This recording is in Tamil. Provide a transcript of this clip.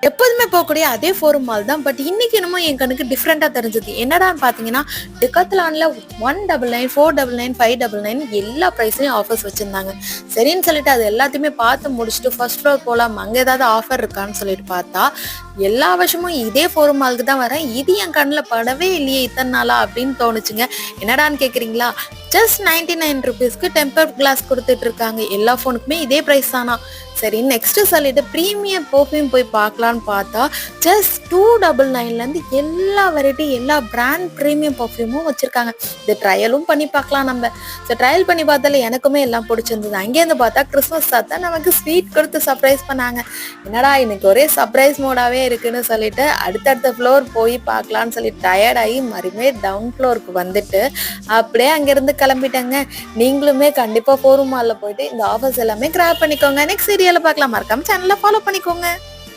எப்போதுமே போகக்கூடிய அதே ஃபோரம் மால் தான். பட் இன்னைக்கு என்னமோ என் கண்ணுக்கு டிஃப்ரெண்டா தெரிஞ்சது. என்னடான்னு பார்த்தீங்கன்னா, டிகாத்லான்ல 199, 499, 599 எல்லா பிரைஸ்லயும் ஆஃபர்ஸ் வச்சிருந்தாங்க. சரின்னு சொல்லிட்டு அது எல்லாத்தையுமே பார்த்து முடிச்சுட்டு ஃபர்ஸ்ட் ஃப்ளோர் போலாம், அங்க ஏதாவது ஆஃபர் இருக்கான்னு சொல்லிட்டு பார்த்தா, எல்லா வருஷமும் இதே ஃபோரம் மாலுக்கு தான் வரேன். இது என் கண்ணில் படவே இல்லையே இத்தனை நாளா அப்படின்னு தோணுச்சுங்க. என்னடான்னு கேட்குறீங்களா? ஜஸ்ட் 99 ருபீஸ்க்கு டெம்பர் கிளாஸ் கொடுத்துட்டு இருக்காங்க. எல்லா ஃபோனுக்குமே இதே ப்ரைஸ் தானா. சரி நெக்ஸ்ட் சொல்லிட்டு ப்ரீமியம் பர்ஃப்யூம் போய் பார்க்கலான்னு பார்த்தா ஜஸ்ட் 299லேருந்து எல்லா வெரைட்டி எல்லா பிராண்ட் ப்ரீமியம் பர்ஃப்யூமும் வச்சுருக்காங்க. இது ட்ரையலும் பண்ணி பார்க்கலாம் நம்ம. ஸோ ட்ரையல் பண்ணி பார்த்தால எனக்குமே எல்லாம் பிடிச்சிருந்தது. அங்கேருந்து பார்த்தா கிறிஸ்மஸ் தாத்தா நமக்கு ஸ்வீட் கொடுத்து சர்ப்ரைஸ் பண்ணாங்க. என்னடா இன்னைக்கு ஒரே சர்ப்ரைஸ் மோடாகவே இருக்குன்னு சொல்லிட்டு அடுத்தடுத்த ஃப்ளோர் போய் பார்க்கலான்னு சொல்லி டயர்டாகி மறுபடியும் டவுன் ஃப்ளோருக்கு வந்துட்டு அப்படியே அங்கேருந்து கிளம்பிட்டேங்க. நீங்களுமே கண்டிப்பாக ஃபோரம் மாலில் போயிட்டு இந்த ஆஃபர்ஸ் எல்லாமே கிராப் பண்ணிக்கோங்க. நெக்ஸ்ட் வீடியோவில் பார்க்கலாம். மறக்காம சேனலை ஃபாலோ பண்ணிக்கோங்க.